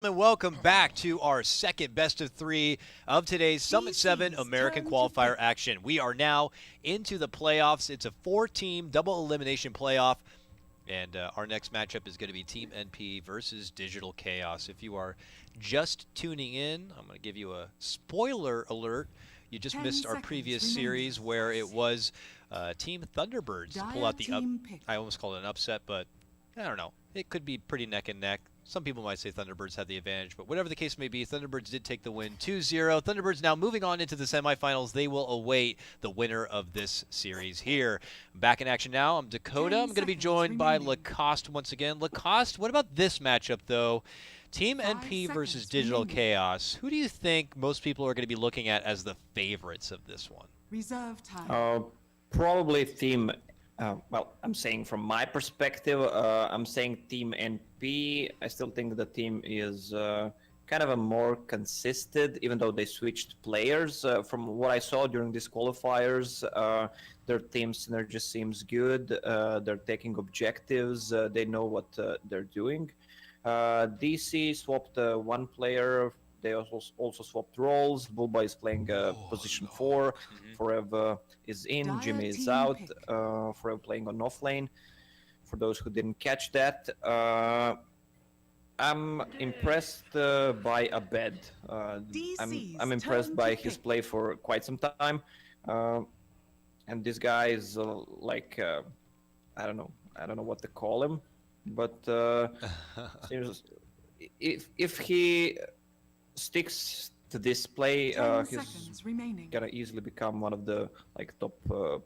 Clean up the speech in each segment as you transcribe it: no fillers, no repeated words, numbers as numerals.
And welcome back to our second best of three of today's Summit 7 American Qualifier action. We are now into the playoffs. It's a four-team double elimination playoff, and our next matchup is going to be Team NP versus Digital Chaos. If you are just tuning in, I'm going to give you a spoiler alert. You just missed our previous series where it was Team Thunderbirds to pull out the I almost called it an upset, but I don't know. It could be pretty neck and neck. Some people might say Thunderbirds had the advantage, but whatever the case may be, Thunderbirds did take the win 2-0. Thunderbirds now moving on into the semifinals. They will await the winner of this series here. Back in action now. I'm Dakota. I'm going to be joined by Lacoste once again. Lacoste, what about this matchup, though? Team NP versus Digital Chaos. Who do you think most people are going to be looking at as the favorites of this one? Reserve time. Probably Team. Well, I'm saying from my perspective, I'm saying Team NP. I still think the team is kind of a more consistent, even though they switched players. From what I saw during these qualifiers, their team synergy seems good. They're taking objectives. They know what they're doing. DC swapped one player. They also swapped roles. Bulba is playing position 4. Forever is in. Jimmy is out. Forever playing on offlane. For those who didn't catch that, I'm impressed by Abed. I'm impressed by his play for quite some time. And this guy is like I don't know what to call him, but if he sticks to this play, he's gonna easily become one of the top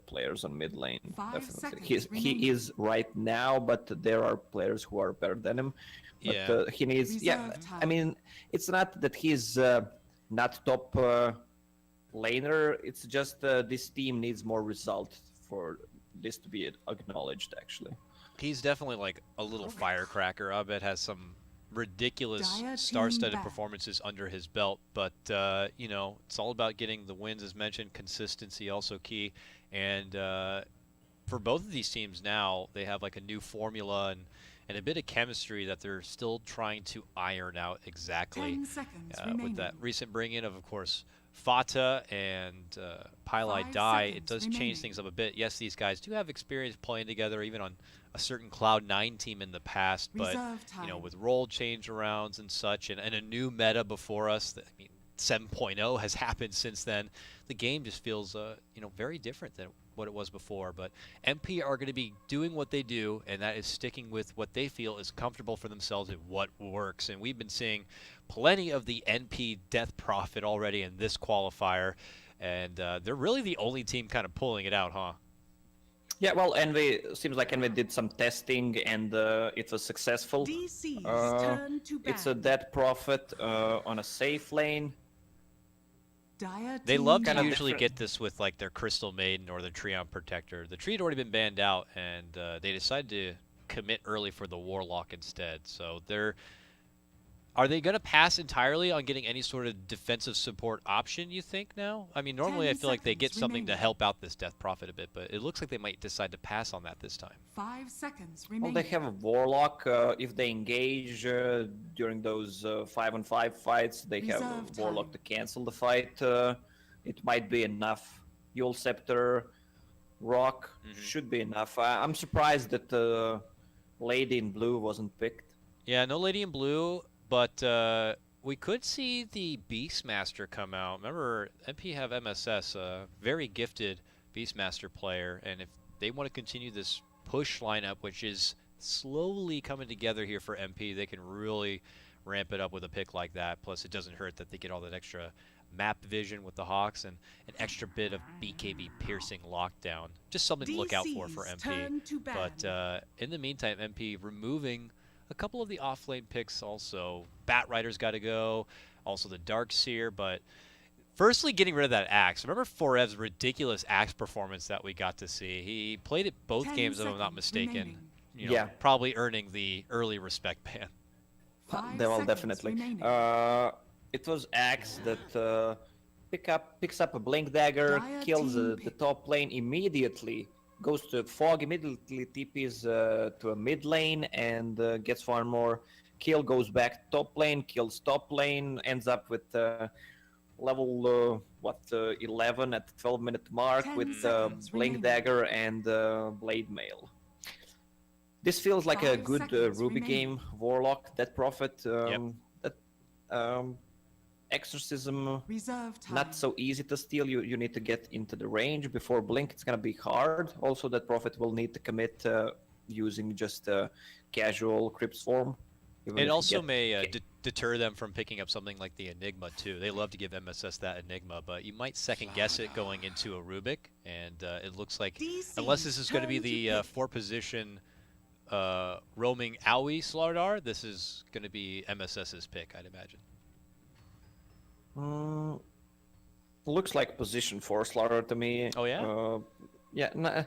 players on mid lane. Definitely, he is right now, but there are players who are better than him. But he needs. I mean, it's not that he's not top laner. It's just this team needs more result for this to be acknowledged. Actually, he's definitely like a little firecracker. Abed has some ridiculous star-studded performances under his belt, but you know, it's all about getting the wins, as mentioned. Consistency also key, and for both of these teams now, they have like a new formula and a bit of chemistry that they're still trying to iron out exactly. With that recent bring-in of course, Fata and Pylai Dai, it does change things up a bit. Yes, these guys do have experience playing together, even on a certain Cloud9 team in the past, but you know, with role change arounds and such, and a new meta before us, I mean, 7.0 has happened since then. The game just feels, you know, very different than what it was before. But MP are going to be doing what they do, and that is sticking with what they feel is comfortable for themselves and what works. And we've been seeing plenty of the NP Death Prophet already in this qualifier, and they're really the only team kind of pulling it out, huh? Yeah, well, seems like Envy did some testing and it was successful. It's a Death Prophet on a safe lane. They love to usually get this with like their Crystal Maiden or their Treant Protector. The tree had already been banned out, and they decided to commit early for the Warlock instead. So are they going to pass entirely on getting any sort of defensive support option, you think, now? I mean, normally I feel like they get something to help out this Death Prophet a bit, but it looks like they might decide to pass on that this time. 5 seconds remaining. Well, they have a Warlock. If they engage during those 5-on-5 fights, they have a Warlock to cancel the fight. It might be enough. Yule Scepter, Rock should be enough. I'm surprised that Lady in Blue wasn't picked. Yeah, no Lady in Blue. But we could see the Beastmaster come out. Remember, MP have MSS, a very gifted Beastmaster player, and if they want to continue this push lineup, which is slowly coming together here for MP, they can really ramp it up with a pick like that. Plus, it doesn't hurt that they get all that extra map vision with the Hawks and an extra bit of BKB piercing lockdown. Just something to look out for MP. But in the meantime, MP removing a couple of the off-lane picks also. Batrider's got to go. Also the Darkseer. But firstly, getting rid of that Axe. Remember Forev's ridiculous Axe performance that we got to see? He played it both games, if I'm not mistaken. You know, probably earning the early respect ban. Well, definitely. It was Axe that picks up a Blink Dagger, kills the top lane immediately. Goes to Fog, immediately TPs to a mid lane and gets one more kill, goes back top lane, kills top lane, ends up with level 11 at the 12-minute mark 10 with seconds Blink remaining. Dagger and Blade Mail. This feels like a 5 good seconds Ruby remaining. game. Warlock, Death Prophet, Yep. that Exorcism, Reserve time. not so easy to steal. You need to get into the range before Blink. It's gonna be hard. Also, that Prophet will need to commit using just casual Crypt's form. Even It if you also get- may deter them from picking up something like the Enigma too. They love to give MSS that Enigma, but you might second guess it going into a Rubik, and it looks like DC, unless this is going to be turn to the pick. 4-position roaming Owie Slardar, this is going to be MSS's pick, I'd imagine. Looks like position 4 Slaughter to me. Oh, yeah? Yeah.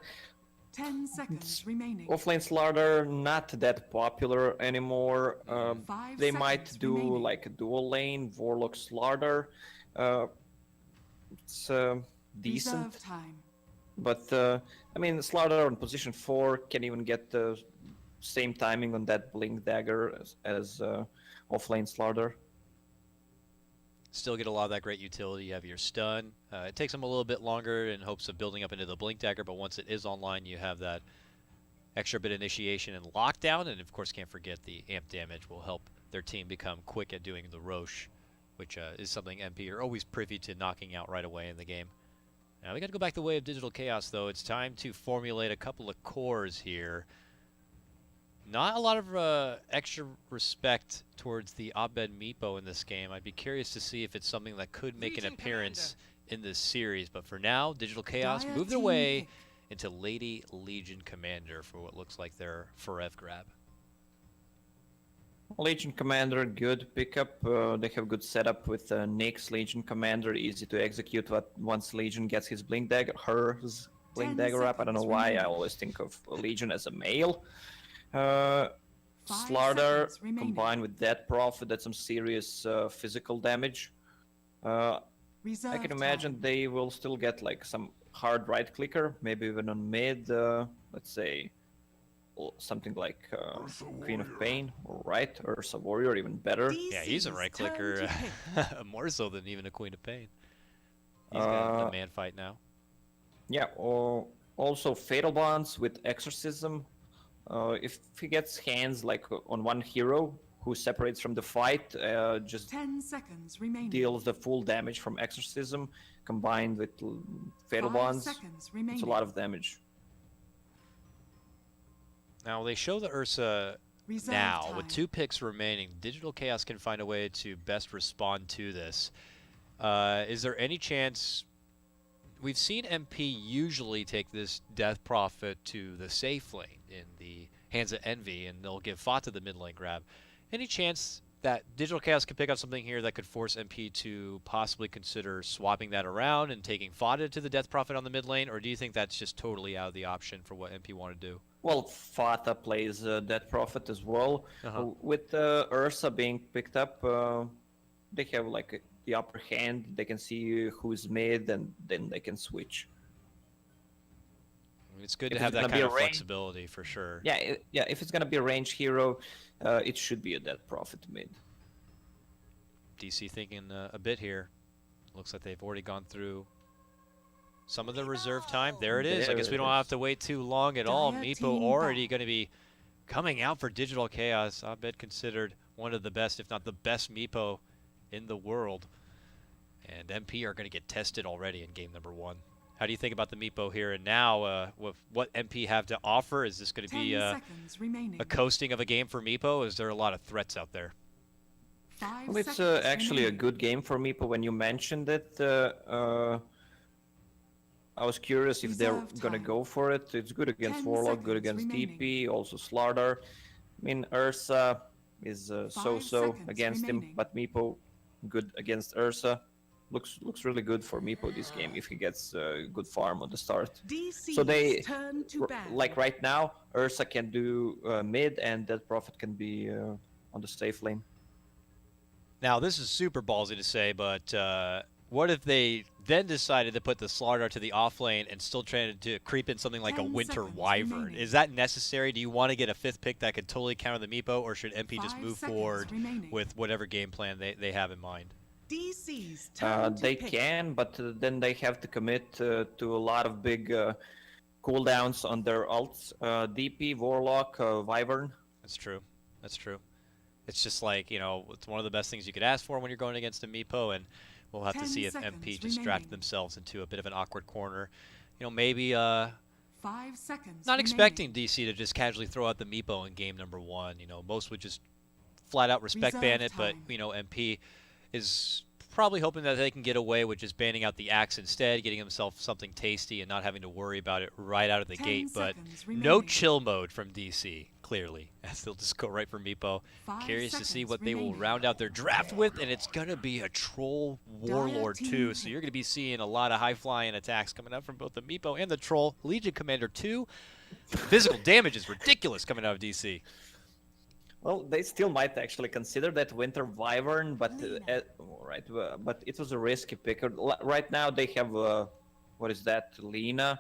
10 seconds remaining. Offlane Slaughter not that popular anymore. 5 They might seconds do remaining. like a dual lane Warlock Slaughter. It's decent, Reserve time. but I mean Slaughter on position 4 can even get the same timing on that Blink Dagger as offlane Slaughter. Still get a lot of that great utility. You have your stun. It takes them a little bit longer in hopes of building up into the Blink Dagger, but once it is online, you have that extra bit of initiation and lockdown, and of course can't forget the amp damage will help their team become quick at doing the Roche, which is something MP are always privy to knocking out right away in the game. Now we got to go back the way of Digital Chaos, though. It's time to formulate a couple of cores here. Not a lot of extra respect towards the Abed Meepo in this game. I'd be curious to see if it's something that could make an appearance in this series. But for now, Digital Chaos Dire move their team way pick. into Lady Legion Commander for what looks like their forever grab. Legion Commander, good pickup. They have good setup with Nyx Legion Commander, easy to execute once Legion gets his Blink Dagger, hers Blink 10 Dagger up. I don't know seconds why I remaining. always think of Legion as a male. 5 Slaughter seconds remaining. combined with Death Prophet, that's some serious physical damage. Reserve I can imagine time. they will still get like some hard right clicker, maybe even on mid, let's say something like Queen of Pain or right, Ursa Warrior, even better. Yeah, he's a DC's right turn clicker, to pick. more so than even a Queen of Pain. He's got a man fight now. Yeah, or also Fatal Bonds with Exorcism. If he gets hands like on one hero who separates from the fight, just 10 seconds remaining. deals the full damage from Exorcism combined with Fatal 5 Bonds. seconds remaining. It's a lot of damage. Now they show the Ursa Reserve now time. with 2 picks remaining. Digital Chaos can find a way to best respond to this. Is there any chance? We've seen MP usually take this Death Prophet to the safe lane in the Hands of Envy, and they'll give Fata the mid lane grab. Any chance that Digital Chaos could pick up something here that could force MP to possibly consider swapping that around and taking Fata to the Death Prophet on the mid lane, or do you think that's just totally out of the option for what MP want to do? Well, Fata plays Death Prophet as well. With Ursa being picked up, they have like the upper hand. They can see who's mid, and then they can switch. It's good If to have it's that gonna be kind a of range- flexibility for sure. Yeah, if it's gonna be a range hero, it should be a Death Prophet mid. DC thinking a bit here. Looks like they've already gone through some of the reserve time. There it is. I There guess we it don't have to wait too long at all. Dire Meepo team already back. going to be coming out for Digital Chaos. I bet considered one of the best, if not the best Meepo in the world. And MP are going to get tested already in game number 1. How do you think about the Meepo here and now? With what MP have to offer? Is this going to 10 be seconds remaining. a coasting of a game for Meepo? Is there a lot of threats out there? 5 Well, it's seconds actually a remaining. good game for me, but when you mentioned it, I was curious if they're Reserve gonna time. go for it. It's good against 10 Warlock, good seconds against remaining. TP, also Slaughter. I mean, Ursa is so-so seconds against him, remaining. but Meepo good against Ursa. Looks really good for Meepo this game if he gets good farm on the start. DC's So they, turn to ban. like right now, Ursa can do mid, and Death Prophet can be on the safe lane. Now, this is super ballsy to say, but What if they then decided to put the Slardar to the off lane and still trying to creep in something like a 10 Winter seconds Wyvern? remaining. Is that necessary? Do you want to get a 5th pick that could totally counter the Meepo, or should MP just 5 move seconds forward remaining. with whatever game plan they have in mind? DC's turn to They pick. can, but then they have to commit to a lot of big cooldowns on their ults. DP, Warlock, Wyvern. That's true. That's true. It's just like, it's one of the best things you could ask for when you're going against a Meepo, and we'll have to 10 see if seconds MP just draft remaining. themselves into a bit of an awkward corner. Maybe 5 seconds. not remaining. expecting DC to just casually throw out the Meepo in game number 1. Most would just flat out respect Reserve ban it, but time. MP is probably hoping that they can get away with just banning out the axe instead, getting himself something tasty and not having to worry about it right out of the 10 gate. But seconds no remaining. chill mode from DC, clearly, as they'll just go right for Meepo. 5 Curious to see seconds what they will remaining. round out their draft with, and it's going to be a Troll Warlord team too, so pick. you're going to be seeing a lot of high-flying attacks coming out from both the Meepo and the Troll. Legion Commander 2, physical damage is ridiculous coming out of DC. Well, they still might actually consider that Winter Wyvern, but but it was a risky pick. Right now they have what is that? Lina.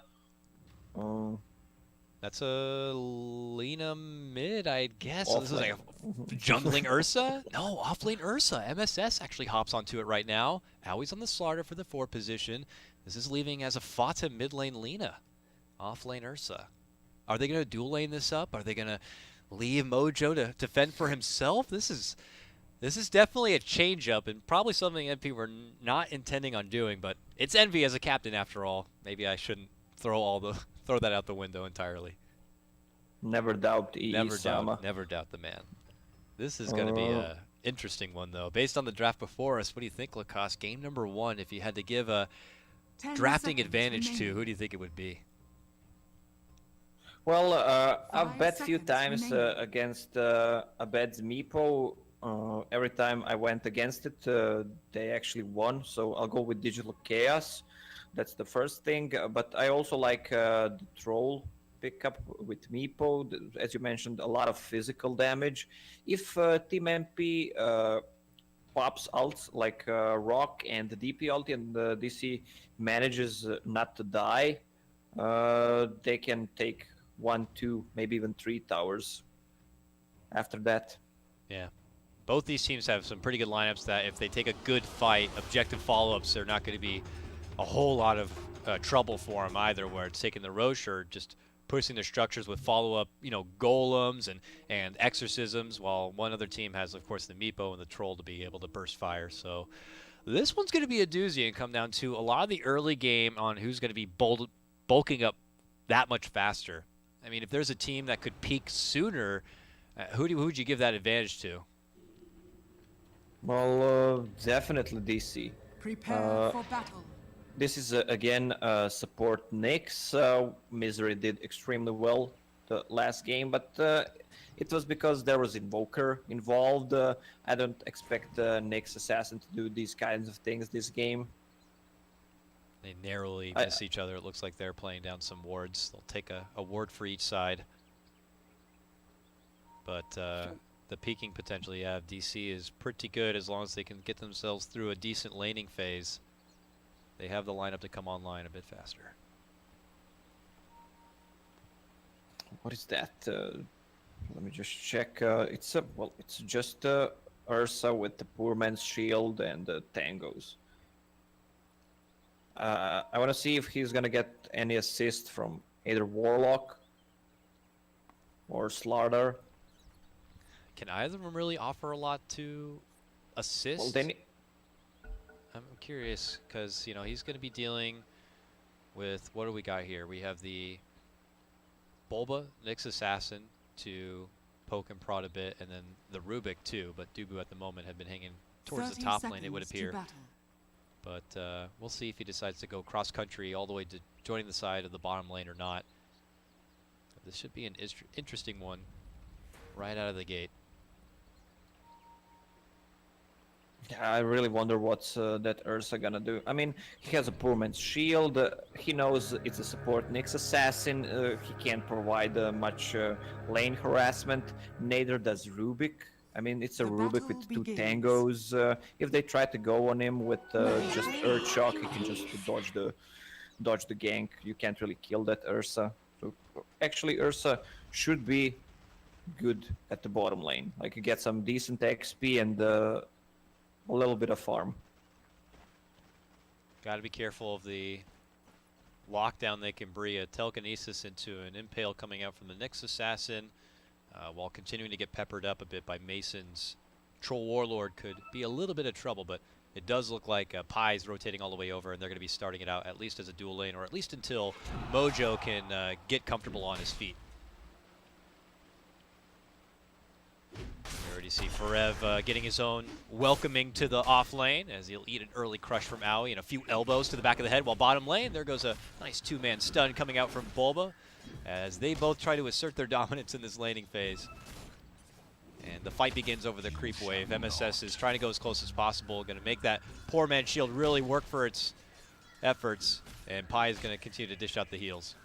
That's a Lena mid, I guess. So this is Offlane. like a jungling Ursa? No, offlane Ursa. MSS actually hops onto it right now. Owie's on the Slaughter for the 4 position. This is leaving as a Fata mid lane Lena. Offlane Ursa. Are they going to dual lane this up? Are they going to leave Mojo to fend for himself? This is definitely a change up and probably something MP were not intending on doing, but it's Envy as a captain after all. Maybe I shouldn't throw that out the window entirely. Never doubt Sama. Never doubt the man. This is going to be a interesting one though. Based on the draft before us, what do you think, Lacoste? Game number 1, if you had to give a 10 drafting seconds advantage to, remaining. who do you think it would be? Well, I've 5 bet few seconds times remaining. against Abed's Meepo. Every time I went against it, they actually won. So I'll go with Digital Chaos. That's the first thing. But I also like the Troll pickup with Meepo. As you mentioned, a lot of physical damage. If Team MP pops ults like Rock and the DP ulti and the DC manages not to die, they can take 1, 2, maybe even 3 towers after that. Yeah. Both these teams have some pretty good lineups that if they take a good fight, objective follow-ups, they're not going to be a whole lot of trouble for them either, where it's taking the Roche or just pushing their structures with follow-up, golems and exorcisms, while one other team has, of course, the Meepo and the Troll to be able to burst fire. So this one's going to be a doozy and come down to a lot of the early game on who's going to be bulking up that much faster. I mean, if there's a team that could peak sooner, who would you give that advantage to? Well, definitely DC. Prepare for battle. This is again support Nyx. Misery did extremely well the last game, but it was because there was Invoker involved. I don't expect Nyx Assassin to do these kinds of things this game. They narrowly miss each other. It looks like they're playing down some wards. They'll take a ward for each side. But the peaking potential you have, DC is pretty good as long as they can get themselves through a decent laning phase. They have the lineup to come online a bit faster. What is that? Let me just check. It's just Ursa with the poor man's shield and the tangos. I want to see if he's gonna get any assist from either Warlock or Slardar. Can either of them really offer a lot to assist? Well, then I'm curious because he's going to be dealing with, what do we got here? We have the Bulba, Nyx Assassin to poke and prod a bit, and then the Rubik too. But Dubu at the moment had been hanging towards the 30 top lane, it would seconds to appear. battle. But we'll see if he decides to go cross country all the way to joining the side of the bottom lane or not. This should be an interesting one right out of the gate. Yeah, I really wonder what's that Ursa gonna do. I mean, he has a poor man's shield. He knows it's a support Nyx Assassin. He can't provide much lane harassment. Neither does Rubik. I mean, it's a The Rubik battle with two begins. tangos. If they try to go on him with just Earth Shock, he can just dodge the gank. You can't really kill that Ursa. So actually, Ursa should be good at the bottom lane. Like, you get some decent XP and a little bit of farm. Got to be careful of the lockdown they can bring. A telekinesis into an impale coming out from the Nyx assassin, while continuing to get peppered up a bit by Mason's Troll Warlord. Could be a little bit of trouble, but it does look like Pie's rotating all the way over, and they're going to be starting it out at least as a dual lane, or at least until Mojo can get comfortable on his feet. You already see Forev getting his own welcoming to the off lane as he'll eat an early crush from Aoi and a few elbows to the back of the head, while bottom lane, there goes a nice two-man stun coming out from Bulba as they both try to assert their dominance in this laning phase. And the fight begins over the creep wave. MSS is trying to go as close as possible, going to make that poor man's shield really work for its efforts, and Pi is going to continue to dish out the heals.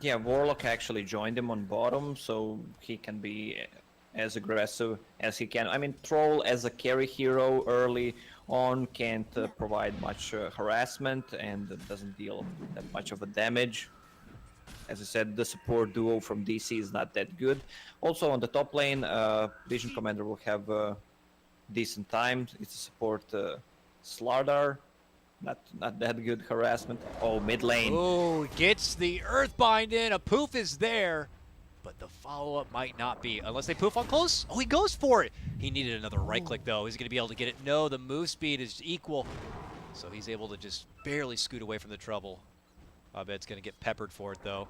Yeah, Warlock actually joined him on bottom, so he can be as aggressive as he can. I mean, Troll as a carry hero early on can't provide much harassment and doesn't deal that much of a damage. As I said, the support duo from DC is not that good. Also on the top lane, Vision Commander will have decent time. It's a support Slardar. Not that good harassment. Oh, mid lane. Oh, gets the Earthbind in. A poof is there, but the follow-up might not be. Unless they poof on close. Oh, he goes for it. He needed another right-click, though. Is he going to be able to get it? No, the move speed is equal. So he's able to just barely scoot away from the trouble. Abed's going to get peppered for it, though,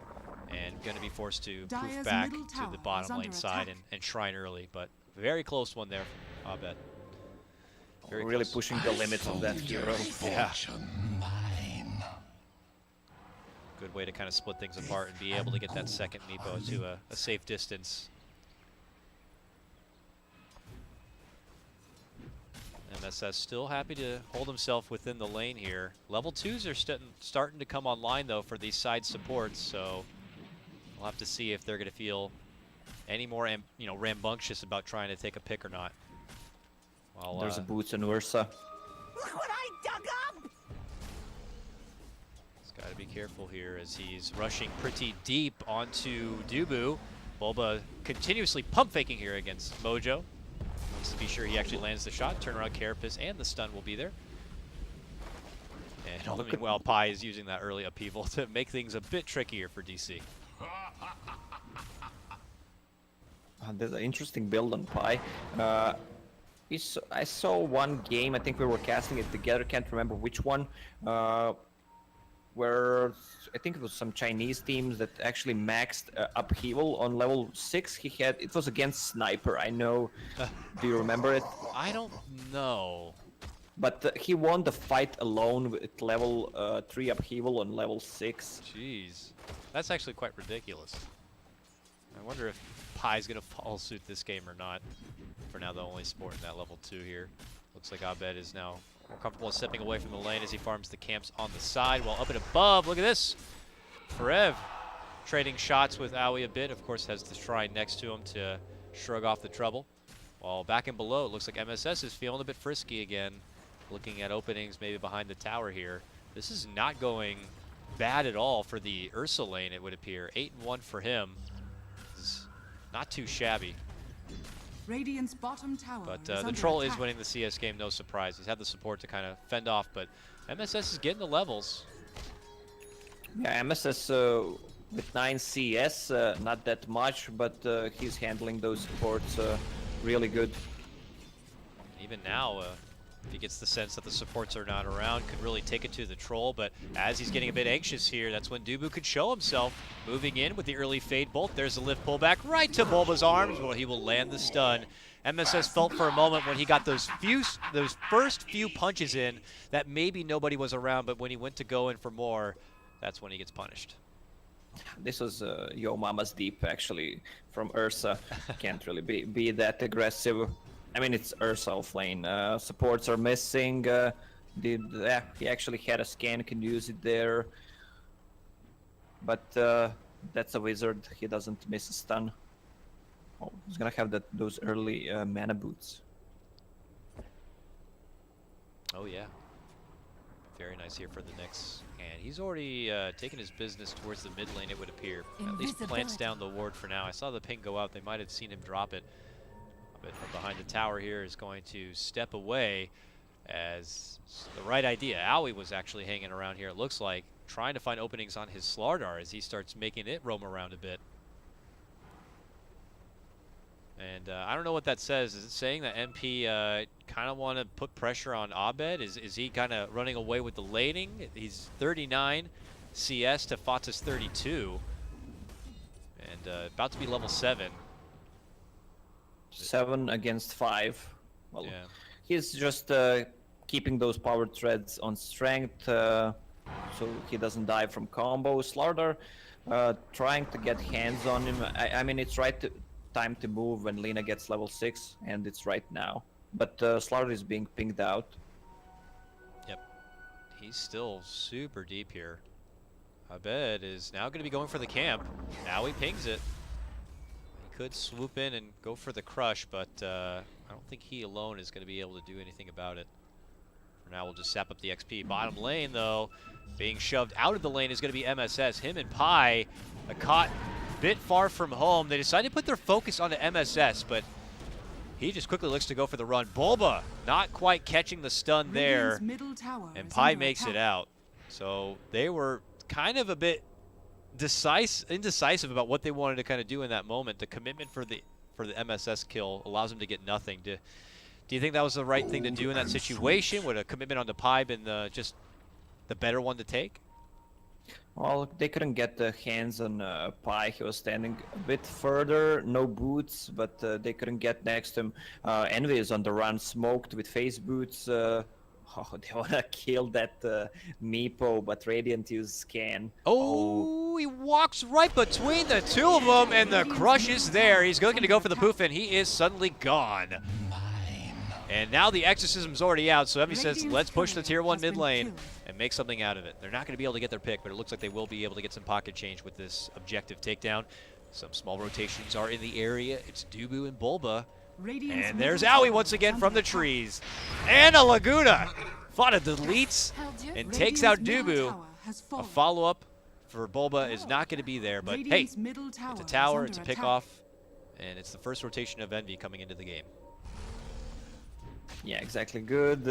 and going to be forced to poof back to the bottom lane side and shrine early. But very close one there from Abed. Very really close. Pushing the limits of that hero. Yeah. Good way to kind of split things apart and be able to get that second Meepo to a safe distance. MSS still happy to hold himself within the lane here. Level 2s are starting to come online, though, for these side supports, so we'll have to see if they're going to feel any more rambunctious about trying to take a pick or not. Well, there's a Boots and Ursa. Look what I dug up! He's got to be careful here as he's rushing pretty deep onto Dubu. Bulba continuously pump faking here against Mojo. Wants to be sure he actually lands the shot. Turn around Carapace and the stun will be there. And all the meanwhile, Pi is using that early upheaval to make things a bit trickier for DC. There's an interesting build on Pi. I saw one game, I think we were casting it together, can't remember which one, where I think it was some Chinese teams that actually maxed upheaval on level 6. It was against Sniper, I know. Do you remember it? I don't know. But he won the fight alone with level 3 upheaval on level 6. Jeez. That's actually quite ridiculous. I wonder if Pi's going to follow suit this game or not. For now, the only sport in that level 2 here. Looks like Abed is now more comfortable stepping away from the lane as he farms the camps on the side, while up and above, look at this. Forev trading shots with Aoi a bit. Of course, has the shrine next to him to shrug off the trouble. While back and below, it looks like MSS is feeling a bit frisky again. Looking at openings maybe behind the tower here. This is not going bad at all for the Ursa lane, it would appear. 8-1 for him. This is not too shabby. Radiant's bottom tower But is the under Troll is attack. winning the CS game, no surprise. He's had the support to kind of fend off, but MSS is getting the levels. Yeah, MSS with 9 CS, not that much, but he's handling those supports really good. Even now, if he gets the sense that the supports are not around, could really take it to the Troll, but as he's getting a bit anxious here, that's when Dubu could show himself. Moving in with the early Fade Bolt, there's the lift pullback right to Bulba's arms, where he will land the stun. MSS felt for a moment when he got those first few punches in that maybe nobody was around, but when he went to go in for more, that's when he gets punished. This was Yo Mama's Deep, actually, from Ursa. Can't really be that aggressive. I mean, it's Ursa offlane. Supports are missing. He actually had a scan, can use it there. But that's a wizard. He doesn't miss a stun. Oh, he's gonna have those early mana boots. Oh yeah. Very nice here for the Knicks. And he's already taken his business towards the mid lane, it would appear. At least plants down the ward for now. I saw the ping go out. They might have seen him drop it. But from behind the tower here is going to step away as the right idea. Owie was actually hanging around here, it looks like, trying to find openings on his Slardar as he starts making it roam around a bit. And I don't know what that says. Is it saying that MP kind of want to put pressure on Abed? Is he kind of running away with the laning? He's 39 CS to Fata's 32. And about to be level 7. 7 against 5. Well, Yeah. he's just keeping those power threads on strength so he doesn't die from combos. Slardar trying to get hands on him. I mean, it's time to move when Lina gets level 6, and it's right now. But Slardar is being pinged out. Yep. He's still super deep here. Abed is now going to be going for the camp. Now he pings it. He could swoop in and go for the crush, but I don't think he alone is going to be able to do anything about it. For now, we'll just sap up the XP. Bottom lane, though, being shoved out of the lane is going to be MSS. Him and Pi, caught a bit far from home. They decided to put their focus onto MSS, but he just quickly looks to go for the run. Bulba not quite catching the stun there, and Pi makes it out. So they were kind of a bit indecisive about what they wanted to kind of do in that moment. The commitment for the MSS kill allows them to get nothing. Do you think that was the right thing to do in that situation? Would a commitment on the Pi been just the better one to take? Well, they couldn't get the hands on Pi. He was standing a bit further, no boots, but they couldn't get next to him. Envy is on the run, smoked with face boots. They want to kill that Meepo, but Radiant use scan. Oh, he walks right between the two of them, and the crush is there. He's looking to go for the poof, and he is suddenly gone. And now the exorcism's already out, so Envy says, let's push the tier 1 mid lane and make something out of it. They're not going to be able to get their pick, but it looks like they will be able to get some pocket change with this objective takedown. Some small rotations are in the area. It's Dubu and Bulba. And there's Owie once again from the trees. And a Laguna. Fata deletes and takes out Dubu. A follow-up for Bulba is not going to be there, but hey, it's a tower, it's a pickoff, and it's the first rotation of Envy coming into the game. Yeah, exactly. Good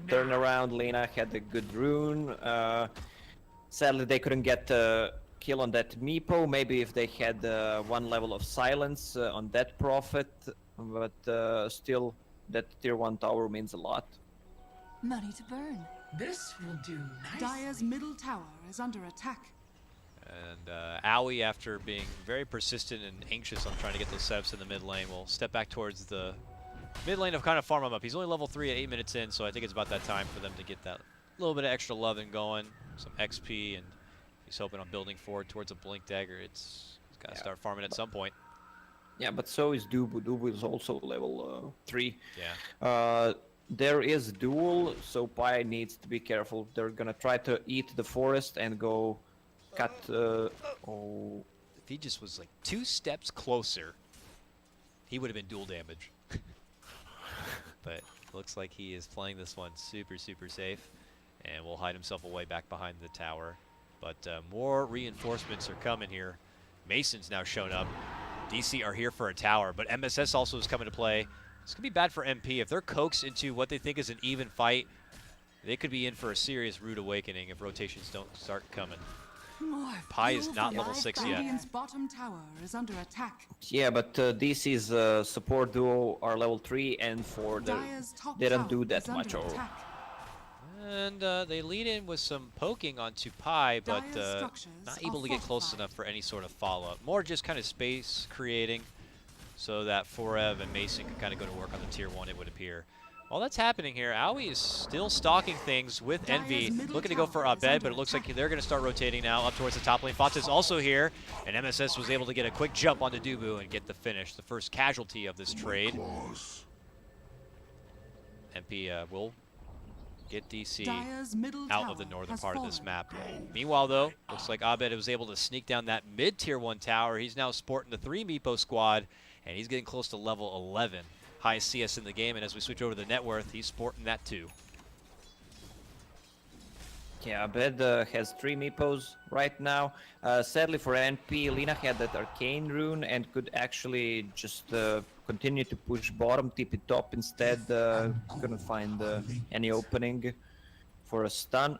turnaround. Lena had a good rune. Sadly, they couldn't get a kill on that Meepo. Maybe if they had one level of silence on that Prophet, but still, that tier 1 tower means a lot. Money to burn. This will do nicely. Dire's middle tower is under attack. And Owie, after being very persistent and anxious on trying to get those setups in the mid lane, will step back towards the mid lane of kind of farm him up. He's only level 3 at 8 minutes in, so I think it's about that time for them to get that little bit of extra loving going, some XP, and he's hoping on building forward towards a Blink Dagger. He's got to start farming at some point. Yeah, but so is Dubu. Dubu is also level 3. Yeah. There is duel, so Pi needs to be careful. They're gonna try to eat the forest and go cut. Oh. If he just was like 2 steps closer, he would have been dual damage. But looks like he is playing this one super, super safe, and will hide himself away back behind the tower. But more reinforcements are coming here. Mason's now shown up. DC are here for a tower, but MSS also is coming to play. It's going to be bad for MP. If they're coaxed into what they think is an even fight, they could be in for a serious rude awakening if rotations don't start coming. Pi is not level 6 yet. Radiant's bottom tower is under attack. Yeah, but DC's support duo are level 3 and 4. They don't do that much. And they lead in with some poking onto Pi, but not able to get close enough for any sort of follow-up. More just kind of space creating so that Forev and Mason can kind of go to work on the tier 1, it would appear. While that's happening here, Owie is still stalking things with Envy, looking to go for Abed, but it looks like they're going to start rotating now up towards the top lane. Fata's also here, and MSS was able to get a quick jump onto Dubu and get the finish, the first casualty of this trade. MP will get DC out of the northern part of this map. Meanwhile, though, looks like Abed was able to sneak down that mid-tier 1 tower. He's now sporting the 3 Meepo squad, and he's getting close to level 11. Highest CS in the game, and as we switch over to the net worth, he's sporting that too. Yeah, Abed has 3 Meepos right now. Sadly for NP, Lina had that Arcane Rune and could actually just continue to push bottom, TP top instead. Couldn't find any opening for a stun.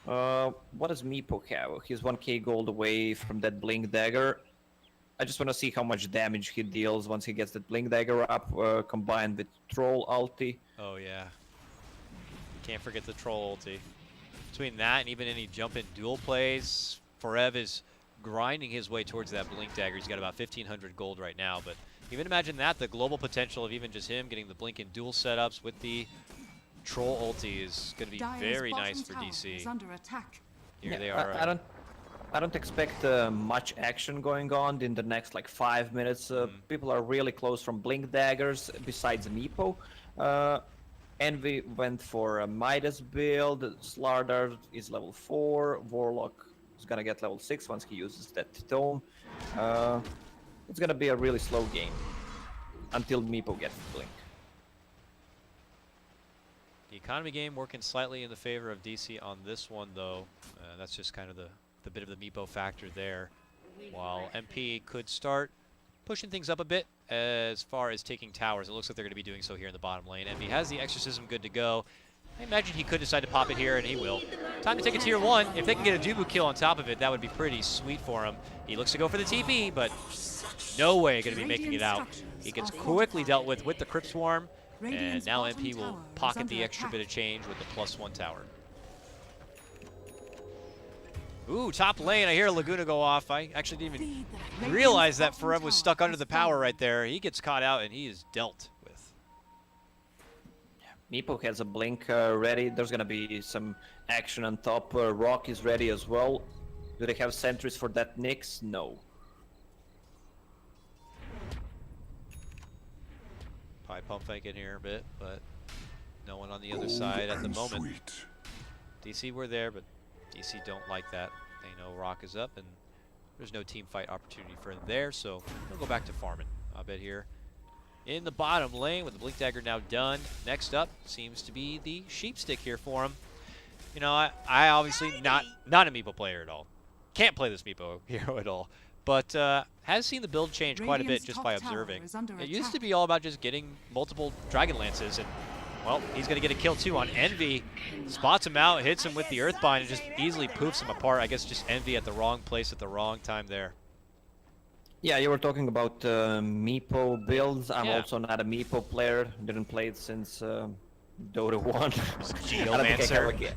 What does Meepo have? He's 1k gold away from that Blink Dagger. I just want to see how much damage he deals once he gets that Blink Dagger up, combined with Troll ulti. Oh yeah. Can't forget the Troll ulti. Between that and even any jump in duel plays, Forev is grinding his way towards that Blink Dagger. He's got about 1,500 gold right now, but even imagine that, the global potential of even just him getting the Blink in duel setups with the Troll ulti is going to be very nice for DC. Under attack. Here they are. I don't expect much action going on in the next like 5 minutes. People are really close from Blink Daggers besides Meepo. Envy went for a Midas build. Slardar is level 4. Warlock is gonna get level 6 once he uses that tome. It's gonna be a really slow game until Meepo gets Blink. The economy game working slightly in the favor of DC on this one, though. That's just kind of the bit of the Meepo factor there. While MP could start pushing things up a bit as far as taking towers. It looks like they're going to be doing so here in the bottom lane. MP has the Exorcism good to go. I imagine he could decide to pop it here, and he will. Time to take a tier 1. If they can get a Dubu kill on top of it, that would be pretty sweet for him. He looks to go for the TP, but no way going to be making it out. He gets quickly dealt with the Crypt Swarm, and now MP will pocket the extra bit of change with the +1 tower. Ooh, top lane, I hear Laguna go off. I actually didn't even realize that Forev was stuck under the power right there. He gets caught out, and he is dealt with. Meepo has a Blink ready. There's gonna be some action on top. Rock is ready as well. Do they have sentries for that Nyx? No. Probably pump fake in here a bit, but no one on the other side at the moment. DC were there, but DC don't like that. They know Rock is up, and there's no team fight opportunity for them there, so they'll go back to farming. I bet here in the bottom lane with the Blink Dagger now done. Next up seems to be the Sheep Stick here for him. You know, I obviously not a Meepo player at all. Can't play this Meepo hero at all. But has seen the build change quite a bit just by observing. It used to be all about just getting multiple Dragon Lances, and well, he's going to get a kill too on Envy. Spots him out, hits him with the Earthbind, and just easily poofs him apart. I guess just Envy at the wrong place at the wrong time there. Yeah, you were talking about Meepo builds. I'm also not a Meepo player. Didn't play it since Dota 1. Geomancer.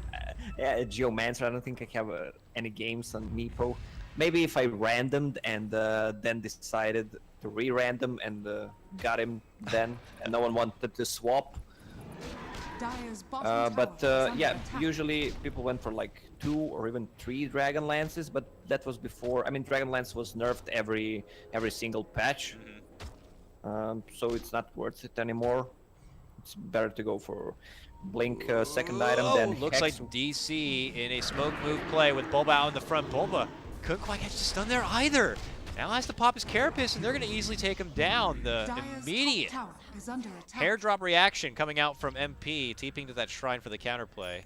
Yeah, Geomancer. I don't think I have any games on Meepo. Maybe if I randomed and then decided to re-random and got him then, and no one wanted to swap. Yeah, usually people went for like 2 or even 3 Dragon Lances, but that was before. I mean, Dragon Lance was nerfed every single patch, so it's not worth it anymore. It's better to go for Blink second item than looks Hex. like DC in a smoke move play with Bulba out in the front. Bulba couldn't quite catch the stun there either. Now has to pop his Carapace, and they're going to easily take him down. The immediate hair drop reaction coming out from MP, TPing to that shrine for the counterplay.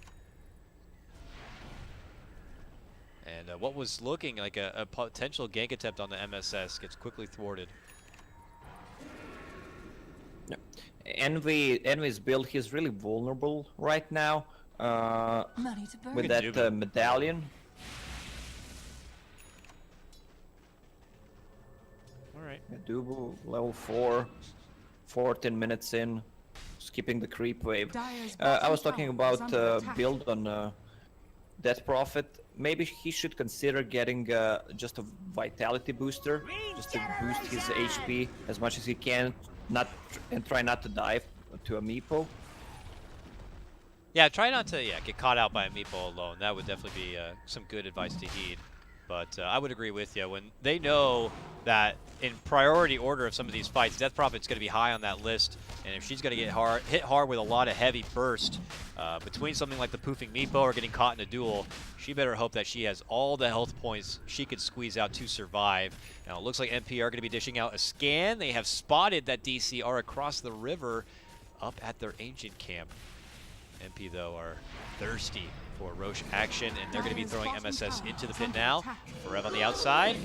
And what was looking like a potential gank attempt on the MSS gets quickly thwarted. Yeah. Envy's build, he's really vulnerable right now with that medallion. Alright. Dubu, level 4, 14 minutes in, skipping the creep wave. I was talking about build on Death Prophet. Maybe he should consider getting just a vitality booster, just to boost his HP as much as he can, and try not to die to a Meepo. Yeah, try not to get caught out by a Meepo alone. That would definitely be some good advice to heed. But I would agree with you. When they know that in priority order of some of these fights, Death Prophet's going to be high on that list, and if she's going to get hit hard with a lot of heavy burst, between something like the Poofing Meepo or getting caught in a duel, she better hope that she has all the health points she could squeeze out to survive. Now, it looks like MP are going to be dishing out a scan. They have spotted that DC are across the river up at their ancient camp. MP, though, are thirsty for Roche action, and they're going to be throwing MSS into the pit now. Forev on the outside.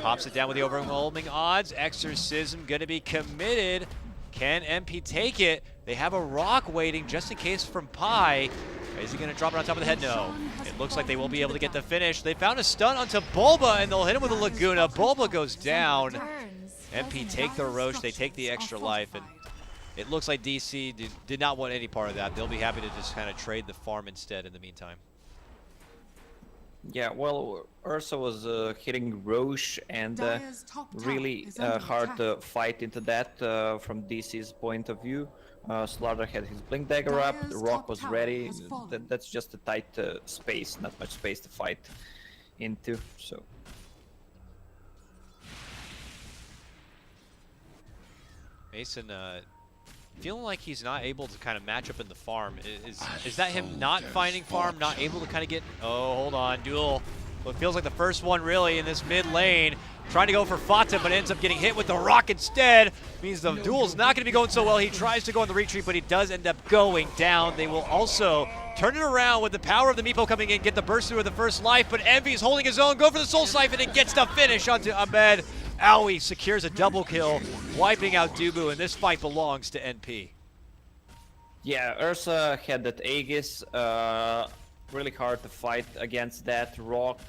Pops it down with the overwhelming odds. Exorcism going to be committed. Can MP take it? They have a rock waiting just in case from Pi. Is he going to drop it on top of the head? No. It looks like they will be able to get the finish. They found a stun onto Bulba, and they'll hit him with a Laguna. Bulba goes down. MP take the Roche. They take the extra life, and it looks like DC did not want any part of that. They'll be happy to just kind of trade the farm instead in the meantime. Yeah, well, Ursa was hitting Roche and really hard to fight into that from DC's point of view. Slaughter had his Blink Dagger up, the Rock was ready. That's just a tight space, not much space to fight into, so. Mason, feeling like he's not able to kind of match up in the farm. Is that him not finding farm, not able to kind of get... Oh, hold on, duel. Well, it feels like the first one really in this mid lane. Trying to go for Fata, but ends up getting hit with the rock instead. Means the duel's not going to be going so well. He tries to go on the retreat, but he does end up going down. They will also turn it around with the power of the Meepo coming in, get the burst through with the first life, but Envy's holding his own, go for the Soul Siphon and gets the finish onto Ahmed. Owie secures a double kill, wiping out Dubu, and this fight belongs to NP. Yeah, Ursa had that Aegis, really hard to fight against that Rock.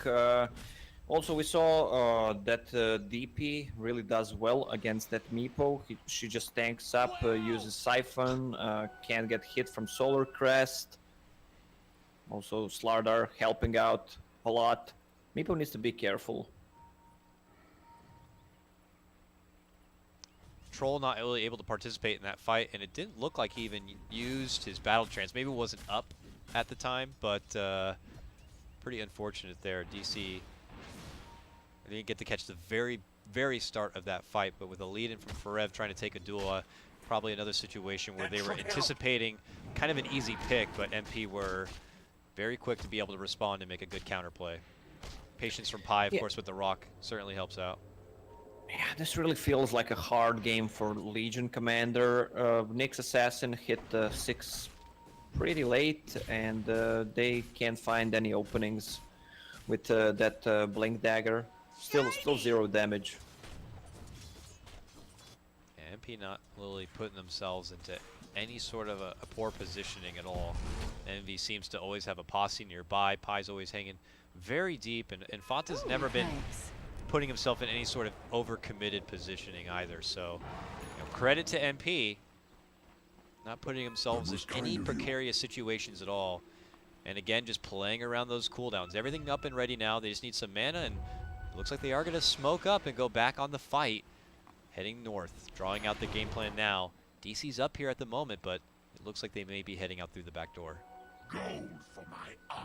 Also, we saw that DP really does well against that Meepo. She just tanks up, uses Siphon, can't get hit from Solar Crest. Also, Slardar helping out a lot. Meepo needs to be careful. Troll not really able to participate in that fight, and it didn't look like he even used his battle trance. Maybe it wasn't up at the time, but pretty unfortunate there. DC didn't get to catch the very start of that fight, but with a lead in from Forev trying to take a duel, probably another situation where they were anticipating kind of an easy pick, but MP were very quick to be able to respond and make a good counterplay. Patience from Pi, of course, with the rock certainly helps out. Yeah, this really feels like a hard game for Legion Commander. Nyx Assassin hit 6 pretty late, and they can't find any openings with that Blink Dagger. Still 0 damage. Yeah, MP not really putting themselves into any sort of a poor positioning at all. Envy seems to always have a posse nearby. Pi's always hanging very deep, and Fata's never been putting himself in any sort of overcommitted positioning either. So, credit to MP, not putting themselves in any precarious situations at all. And again, just playing around those cooldowns. Everything up and ready now. They just need some mana, and it looks like they are going to smoke up and go back on the fight. Heading north, drawing out the game plan now. DC's up here at the moment, but it looks like they may be heading out through the back door.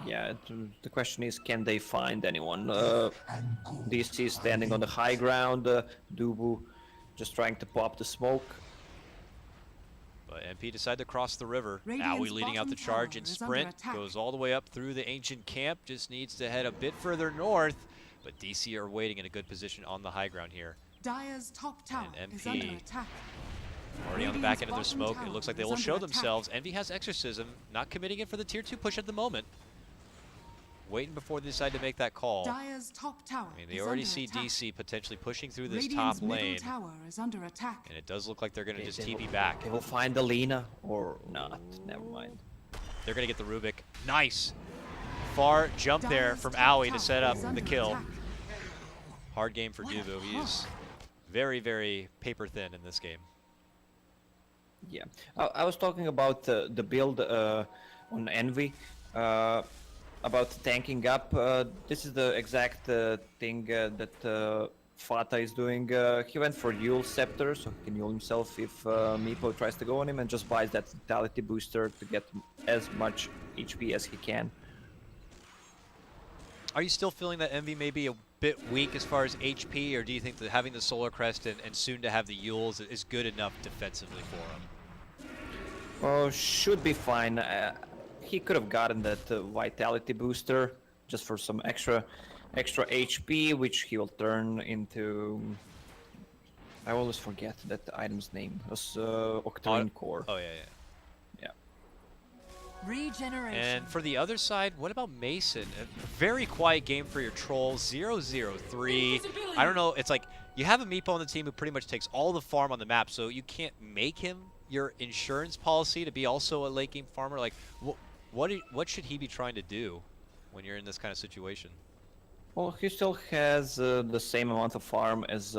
Yeah, the question is, can they find anyone? DC is standing on the high ground, Dubu just trying to pop the smoke. But MP decided to cross the river. Owie leading out the charge in sprint, goes all the way up through the ancient camp, just needs to head a bit further north, but DC are waiting in a good position on the high ground here. Dire's top tower and is MP under attack. Already on the back end of their smoke. It looks like they will show themselves. Envy has Exorcism, not committing it for the tier 2 push at the moment. Waiting before they decide to make that call. Dire's top tower I mean, they already see DC potentially pushing through this top lane. Tower is under attack. And it does look like they're going to just TP back. They will find Alina or not. Never mind. They're going to get the Rubik. Nice. Far jump there from Owie to set up the kill. Hard game for Dubu. He's very, very paper thin in this game. Yeah, I was talking about the build on Envy, about tanking up. This is the exact thing that Fata is doing. He went for Yule Scepter, so he can Yule himself if Meepo tries to go on him, and just buys that Vitality Booster to get as much HP as he can. Are you still feeling that Envy may be a bit weak as far as HP, or do you think that having the Solar Crest and soon to have the Yules is good enough defensively for him? Oh, should be fine. He could have gotten that vitality booster just for some extra HP, which he will turn into. I always forget that item's name. It was Octarine Core. Oh, yeah. Regeneration. And for the other side, what about Mason? A very quiet game for your troll, 0-0-3. I don't know, it's like you have a Meepo on the team who pretty much takes all the farm on the map, so you can't make him your insurance policy to be also a late game farmer. Like, what should he be trying to do when you're in this kind of situation? Well, he still has the same amount of farm as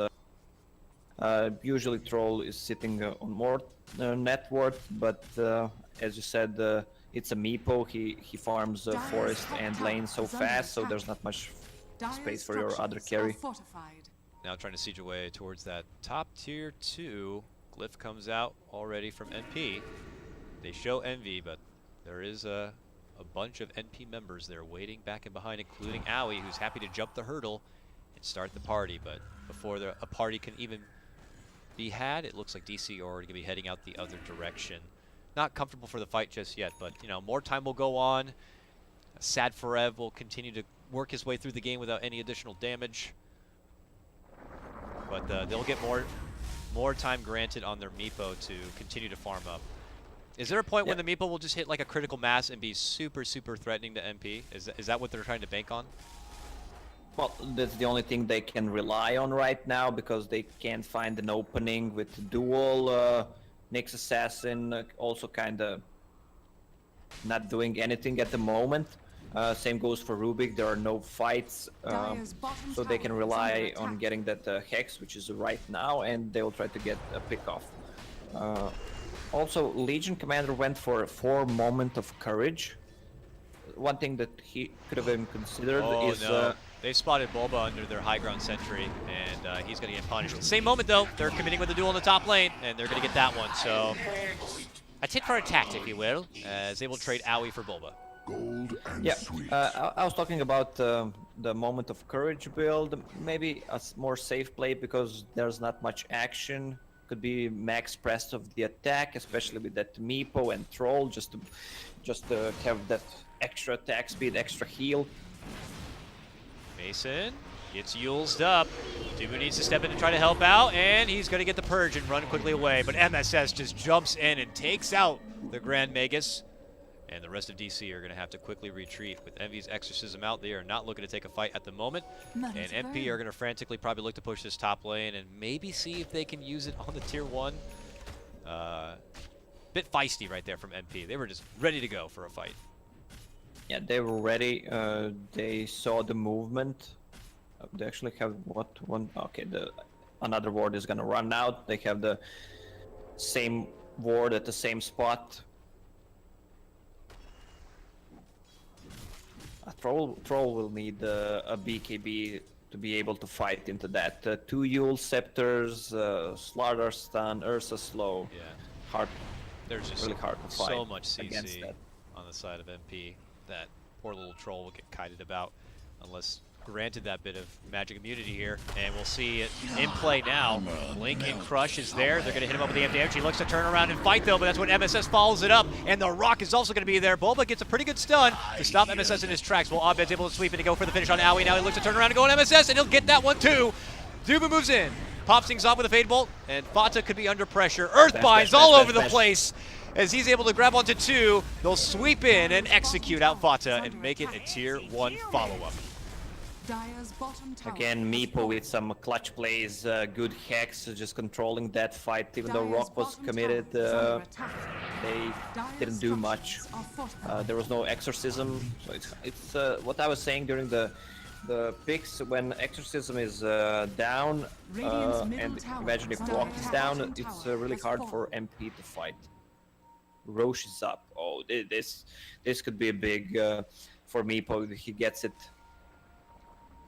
usually Troll is sitting on more net worth, but as you said, it's a Meepo. He farms forest and lane so fast, so there's not much space for your other carry. Now trying to siege away towards that top tier 2. Glyph comes out already from NP. They show Envy, but there is a bunch of NP members there waiting back and behind, including Owie, who's happy to jump the hurdle and start the party. But before a party can even be had, it looks like DC are already going to be heading out the other direction. Not comfortable for the fight just yet, but you know, more time will go on. Sad Forev will continue to work his way through the game without any additional damage. But they'll get more time granted on their Meepo to continue to farm up. Is there a point when the Meepo will just hit like a critical mass and be super threatening to MP? Is that what they're trying to bank on? Well, that's the only thing they can rely on right now, because they can't find an opening with dual Nyx Assassin, also kind of not doing anything at the moment. Same goes for Rubik. There are no fights, so they can rely on getting that Hex, which is right now, and they will try to get a pick off. Also, Legion Commander went for 4 Moment of Courage. One thing that he could have been considered is... No. They spotted Bulba under their high ground sentry, and he's going to get punished. Same moment, though, they're committing with the duel in the top lane, and they're going to get that one. So, a tit for a tat, if you will, as they will trade Owie for Bulba. Yeah, I was talking about the Moment of Courage build. Maybe a more safe play, because there's not much action. Could be max press of the attack, especially with that Meepo and Troll, just to have that extra attack speed, extra heal. Mason gets Yulesed up. Dubu needs to step in and try to help out, and he's going to get the Purge and run quickly away. But MSS just jumps in and takes out the Grand Magus. And the rest of DC are going to have to quickly retreat. With Envy's Exorcism out, they are not looking to take a fight at the moment. And MP are going to frantically probably look to push this top lane and maybe see if they can use it on the tier 1. Bit feisty right there from MP. They were just ready to go for a fight. Yeah, they were ready. They saw the movement. They actually have one? Okay, another ward is gonna run out. They have the same ward at the same spot. A troll will need a BKB to be able to fight into that. 2 Yule Scepters, Slaughter Stun, Ursa Slow. Yeah. Hard. There's just really hard to fight so much against CC that. on the side of MP that poor little troll will get kited about unless granted that bit of magic immunity here. And we'll see it in play now. Blink and Crush is there. They're going to hit him up with the damage. He looks to turn around and fight though, but that's when MSS follows it up. And the Rock is also going to be there. Bulba gets a pretty good stun to stop MSS in his tracks. While Abed's able to sweep in to go for the finish on Owie. Now he looks to turn around and go on MSS, and he'll get that one too. Dubu moves in. Pops things off with a Fade Bolt, and Fata could be under pressure. Earthbinds all over the place. As he's able to grab onto 2, they'll sweep in and execute out Fata and make it a tier 1 follow-up. Again, Meepo with some clutch plays, good Hex, just controlling that fight. Even though Rock was committed, they didn't do much. There was no Exorcism, so it's what I was saying during the picks. When Exorcism is down, and imagine if Rock is down, it's really hard for MP to fight. Roche is up. Oh, this could be a big for Meepo if he gets it.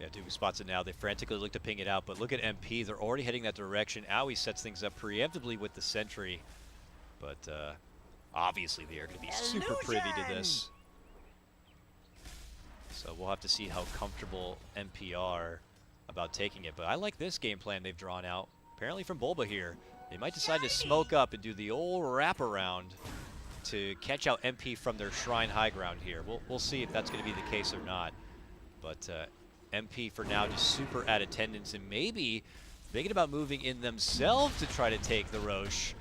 Yeah, Dubu spots it now. They frantically look to ping it out, but look at MP. They're already heading that direction. Owie sets things up preemptively with the sentry, but obviously they are going to be super privy to this. So we'll have to see how comfortable MP are about taking it. But I like this game plan they've drawn out. Apparently from Bulba here. They might decide to smoke up and do the old wraparound to catch out MP from their shrine high ground here. We'll see if that's going to be the case or not. But MP for now just super at attendance and maybe thinking about moving in themselves to try to take the Roche.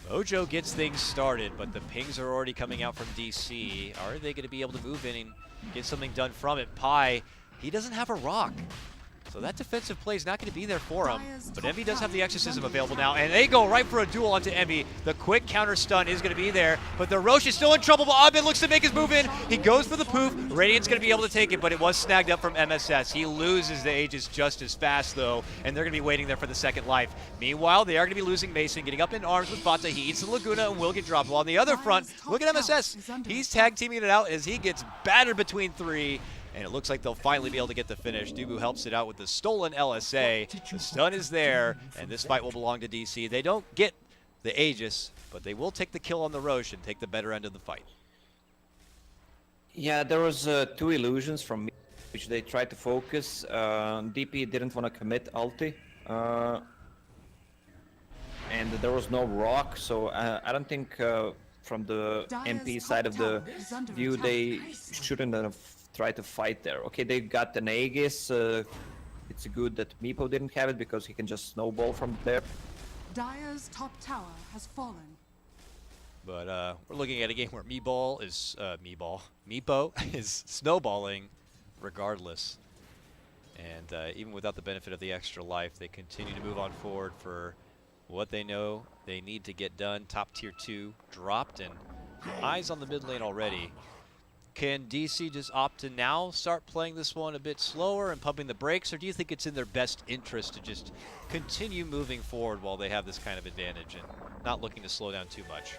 Mojo gets things started, but the pings are already coming out from DC. Are they going to be able to move in and get something done from it? Pi, he doesn't have a rock. So that defensive play is not going to be there for him. But Envy does have the Exorcism available now, and they go right for a duel onto Envy. The quick counter stun is going to be there, but the Roche is still in trouble. But Abed looks to make his move in. He goes for the poof. Radiant's going to be able to take it, but it was snagged up from MSS. He loses the Aegis just as fast, though, and they're going to be waiting there for the second life. Meanwhile, they are going to be losing Mason, getting up in arms with Fata. He eats the Laguna and will get dropped. While on the other front, look at MSS. He's tag teaming it out as he gets battered between three. And it looks like they'll finally be able to get the finish. Dubu helps it out with the stolen LSA. The stun is there, and this fight will belong to DC. They don't get the Aegis, but they will take the kill on the Roche and take the better end of the fight. Yeah, there was 2 illusions from me, which they tried to focus. DP didn't want to commit ulti. And there was no rock, so I don't think from the MP side of the view, they shouldn't have tried to fight there. Okay, they got an Aegis. It's good that Meepo didn't have it because he can just snowball from there. Dire's top tower has fallen. But we're looking at a game where Meepo is snowballing regardless. And even without the benefit of the extra life, they continue to move on forward for what they know they need to get done. Top tier 2 dropped and eyes on the mid lane already. Can DC just opt to now start playing this one a bit slower and pumping the brakes, or do you think it's in their best interest to just continue moving forward while they have this kind of advantage and not looking to slow down too much?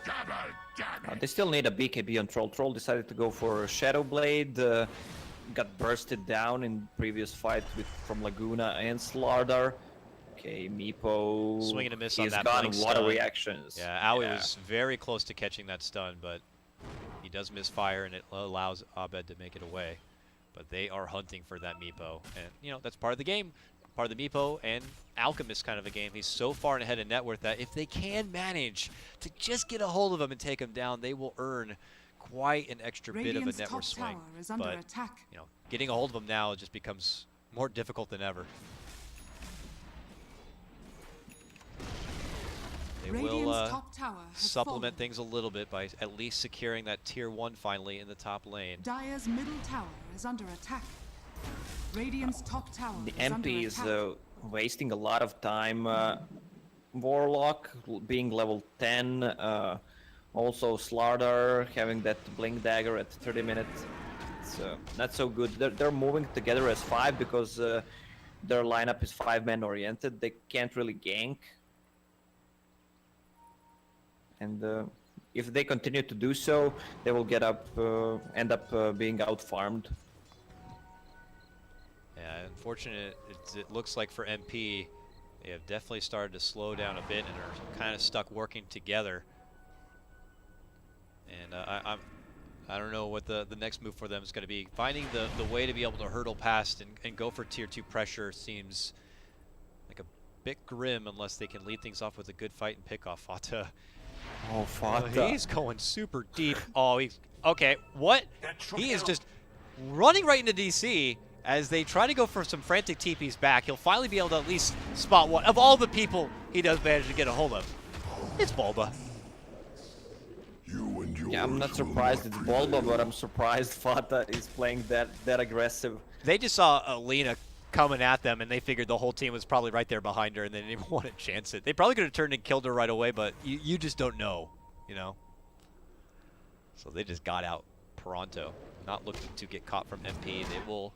They still need a BKB on Troll. Troll decided to go for Shadow Blade, got bursted down in previous fight from Laguna and Slardar. Okay, Meepo, swing and a miss he's on that got blink a lot stun. of reactions. Yeah, Aoi was very close to catching that stun, but he does misfire, and it allows Abed to make it away. But they are hunting for that Meepo. And, you know, that's part of the game. Part of the Meepo and Alchemist kind of a game. He's so far ahead of net worth that if they can manage to just get a hold of him and take him down, they will earn quite an extra bit of a net worth swing. But, you know, getting a hold of him now just becomes more difficult than ever. They will supplement things a little bit by at least securing that tier 1 finally in the top lane. Dire's middle tower is under attack. Radiant's top tower The is under MP is attack. wasting a lot of time. Warlock being level 10. Also Slardar having that blink dagger at 30 minutes. It's not so good. They're moving together as 5 because their lineup is 5-man oriented. They can't really gank. And if they continue to do so, they will end up being out-farmed. Yeah, unfortunate. It looks like for MP, they have definitely started to slow down a bit and are kind of stuck working together. And I don't know what the next move for them is going to be. Finding the way to be able to hurdle past and go for tier 2 pressure seems like a bit grim unless they can lead things off with a good fight and pick off Fata. Oh, Fata. He's going super deep. Oh, he's... Okay, what? He is just running right into DC as they try to go for some frantic TPs back. He'll finally be able to at least spot one. Of all the people he does manage to get a hold of, it's Bulba. Yeah, I'm not surprised it's Bulba, but I'm surprised Fata is playing that aggressive. They just saw Alina coming at them, and they figured the whole team was probably right there behind her, and they didn't even want to chance it. They probably could have turned and killed her right away, but you just don't know, you know? So they just got out pronto, not looking to get caught from MP. They will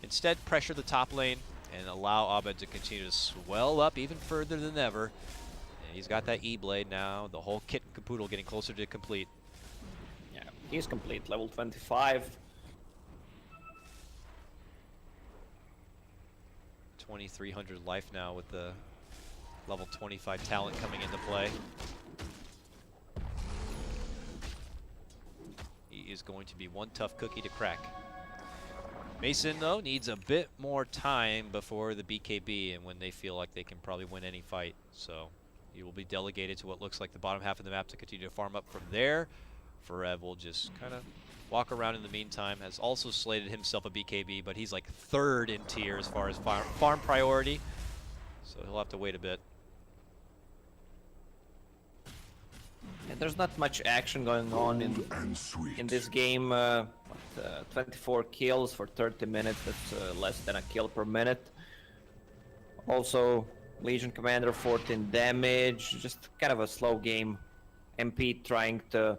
instead pressure the top lane and allow Abed to continue to swell up even further than ever. And he's got that E-Blade now, the whole kit and caboodle getting closer to complete. Yeah, he's complete, level 25. 2,300 life now with the level 25 talent coming into play. He is going to be one tough cookie to crack. Mason, though, needs a bit more time before the BKB and when they feel like they can probably win any fight. So he will be delegated to what looks like the bottom half of the map to continue to farm up from there. Ferev will just kind of walk around in the meantime. Has also slated himself a BKB, but he's like 3rd in tier as far as farm priority. So he'll have to wait a bit. Yeah, there's not much action going on in this game. 24 kills for 30 minutes, that's less than a kill per minute. Also, Legion Commander 14 damage, just kind of a slow game. MP trying to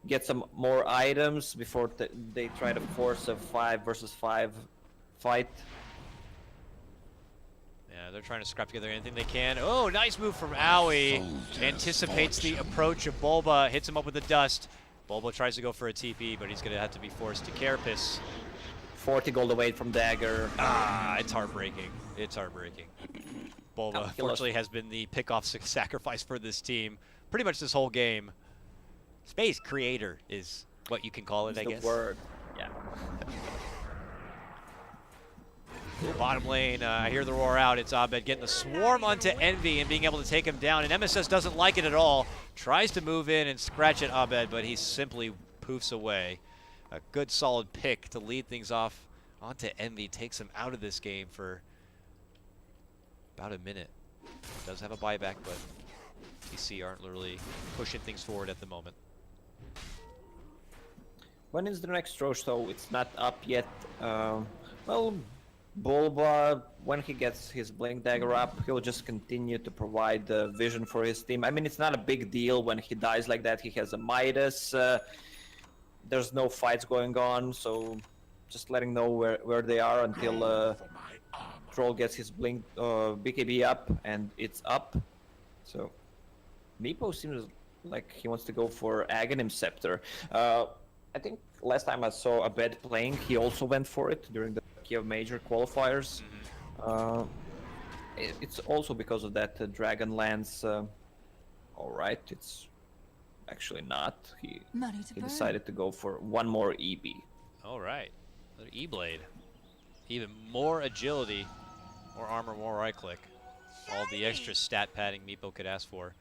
get some more items before they try to force a 5 versus 5 fight. Yeah, they're trying to scrap together anything they can. Oh, nice move from Owie. Anticipates the approach of Bulba, hits him up with the dust. Bulba tries to go for a TP, but he's going to have to be forced to Carapace. 40 gold away from Dagger. Ah, it's heartbreaking. It's heartbreaking. Bulba, unfortunately, has been the pick-off sacrifice for this team pretty much this whole game. Space creator is what you can call it, I guess. The word, yeah. Bottom lane, I hear the roar out. It's Abed getting the swarm onto Envy and being able to take him down. And MSS doesn't like it at all. Tries to move in and scratch at Abed, but he simply poofs away. A good solid pick to lead things off onto Envy. Takes him out of this game for about a minute. Does have a buyback, but TC aren't really pushing things forward at the moment. When is the next Roche, though? It's not up yet. Well, Bulba, when he gets his Blink Dagger up, he'll just continue to provide vision for his team. I mean, it's not a big deal when he dies like that. He has a Midas. There's no fights going on, so just letting know where they are until Troll gets his Blink BKB up, and it's up. So Meepo seems like he wants to go for Aghanim Scepter. I think last time I saw Abed playing, he also went for it during the Kiev Major qualifiers. It's also because of that Dragonlance. Alright, it's actually not. He decided to go for one more EB. Alright, another E-Blade. Even more agility, more armor, more right click. All the extra stat padding Meepo could ask for.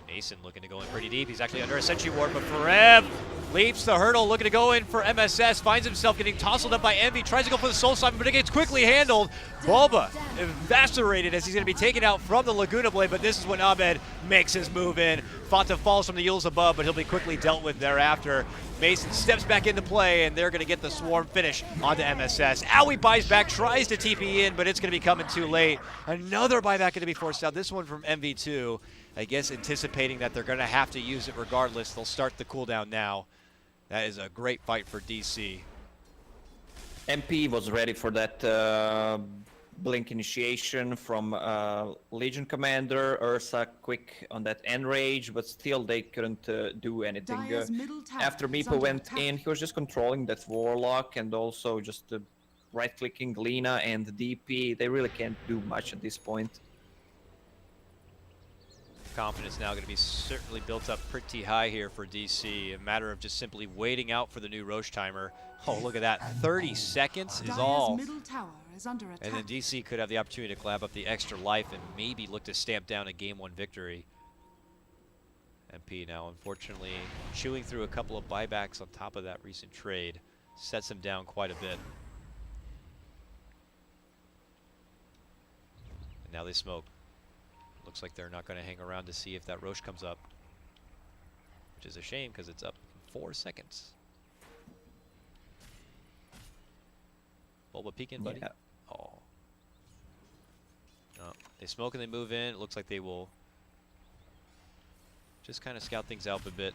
Mason looking to go in pretty deep. He's actually under a Sentry Ward, but Ferev leaps the hurdle, looking to go in for MSS. Finds himself getting tousled up by Envy. Tries to go for the Soul Simon, but it gets quickly handled. Bulba eviscerated as he's going to be taken out from the Laguna Blade, but this is when Abed makes his move in. Fanta falls from the Yules above, but he'll be quickly dealt with thereafter. Mason steps back into play, and they're going to get the swarm finish onto MSS. Owie buys back, tries to TP in, but it's going to be coming too late. Another buyback going to be forced out. This one from MV2. I guess anticipating that they're going to have to use it regardless. They'll start the cooldown now. That is a great fight for DC. MP was ready for that Blink initiation from Legion Commander. Ursa quick on that Enrage, but still they couldn't do anything. After Meepo went in, he was just controlling that Warlock and also just right-clicking Lina and DP. They really can't do much at this point. Confidence now going to be certainly built up pretty high here for DC. A matter of just simply waiting out for the new Roche timer. Oh, look at that. 30 seconds is all. Middle tower is under attack. And then DC could have the opportunity to clap up the extra life and maybe look to stamp down a game 1 victory. MP now, unfortunately, chewing through a couple of buybacks on top of that recent trade. Sets him down quite a bit. And now they smoke. Looks like they're not going to hang around to see if that Roche comes up, which is a shame because it's up in 4 seconds. Bulba peeking, buddy. Yeah. Oh. No, they smoke and they move in. It looks like they will just kind of scout things out a bit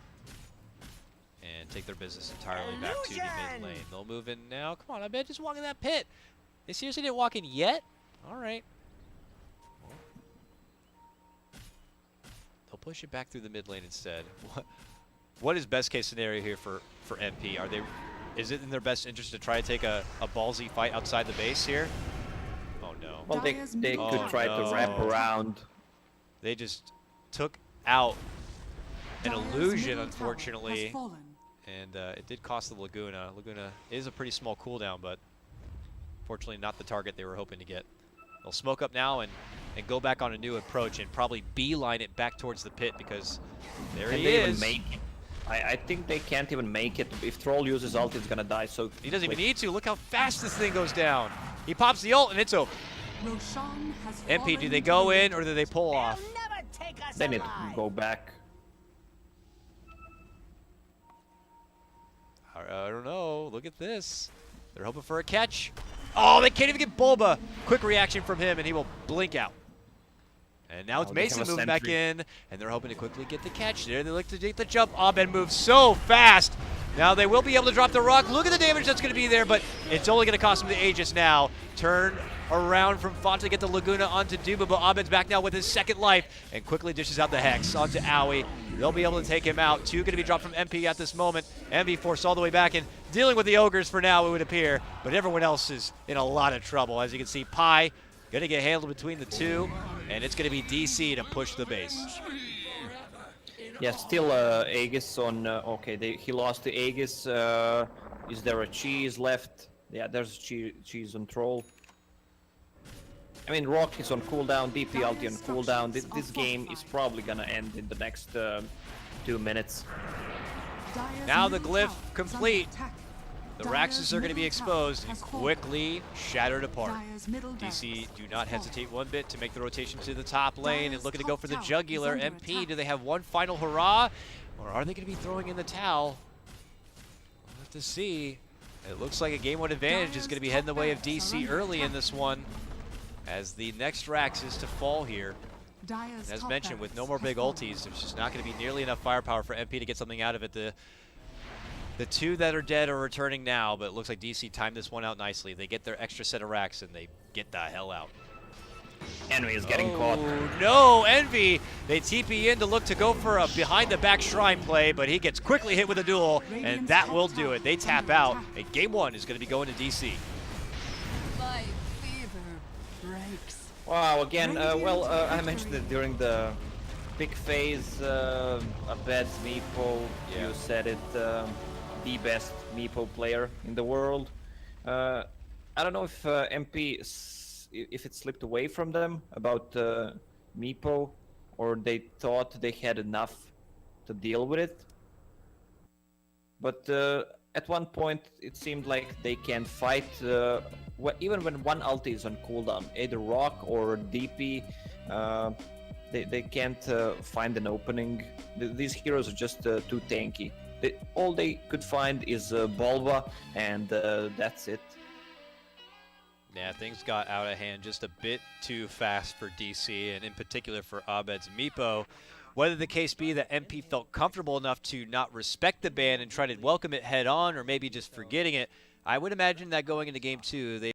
and take their business entirely back to the mid lane. They'll move in now. Come on, I bet just walk in that pit. They seriously didn't walk in yet? All right. They'll push it back through the mid lane instead. What is best case scenario here for MP? Is it in their best interest to try to take a ballsy fight outside the base here? Oh no. Well, they could try to wrap around. They just took out an illusion, unfortunately. and it did cost the Laguna. Laguna is a pretty small cooldown, but fortunately not the target they were hoping to get. They'll smoke up now and go back on a new approach and probably beeline it back towards the pit because there he is. I think they can't even make it. If Troll uses ult, it's gonna die. So he doesn't even need to. Look how fast this thing goes down. He pops the ult and it's over. Roshan has MP, do they go in or do they pull off? they need to go back. I don't know. Look at this. They're hoping for a catch. Oh, they can't even get Bulba. Quick reaction from him, and he will blink out. And now it's Mason moving back in, and they're hoping to quickly get the catch there. They look to take the jump. Abed moves so fast. Now they will be able to drop the rock. Look at the damage that's going to be there, but it's only going to cost him the Aegis now. Turn around from Font to get the Laguna onto Duba, but Abed's back now with his second life and quickly dishes out the Hex onto Owie. They'll be able to take him out. 2 going to be dropped from MP at this moment. MV forced all the way back and dealing with the Ogres for now, it would appear, but everyone else is in a lot of trouble. As you can see, Pi going to get handled between the two, and it's going to be DC to push the base. Yeah, still Aegis on. Okay, he lost the Aegis. Is there a cheese left? Yeah, there's cheese on Troll. I mean, Rock is on cooldown, DP ulti on cooldown. This game is probably gonna end in the next 2 minutes. Now the glyph complete. The Raxes are going to be exposed and quickly shattered apart. DC do not hesitate one bit to make the rotation to the top lane and looking to go for the jugular. MP, do they have one final hurrah? Or are they going to be throwing in the towel? We'll have to see. It looks like a game 1 advantage is going to be heading the way of DC early in this one, as the next Raxes to fall here. And as mentioned, with no more big ultis, there's just not going to be nearly enough firepower for MP to get something out of it. The 2 that are dead are returning now, but it looks like DC timed this one out nicely. They get their extra set of racks and they get the hell out. Envy is getting caught. No, Envy! They TP in to look to go for a behind-the-back shrine play, but he gets quickly hit with a duel, and that will do it. They tap out, and game 1 is going to be going to DC. My fever breaks. Wow, again, I mentioned it during the big phase, a bad Meepo, you said it, the best Meepo player in the world. I don't know if MP, if it slipped away from them about Meepo, or they thought they had enough to deal with it. But at one point, it seemed like they can fight, even when one ulti is on cooldown, either Rock or DP, they can't find an opening. These heroes are just too tanky. All they could find is Bulba, and that's it. Yeah, things got out of hand just a bit too fast for DC, and in particular for Abed's Meepo. Whether the case be that MP felt comfortable enough to not respect the ban and try to welcome it head on, or maybe just forgetting it, I would imagine that going into game 2, they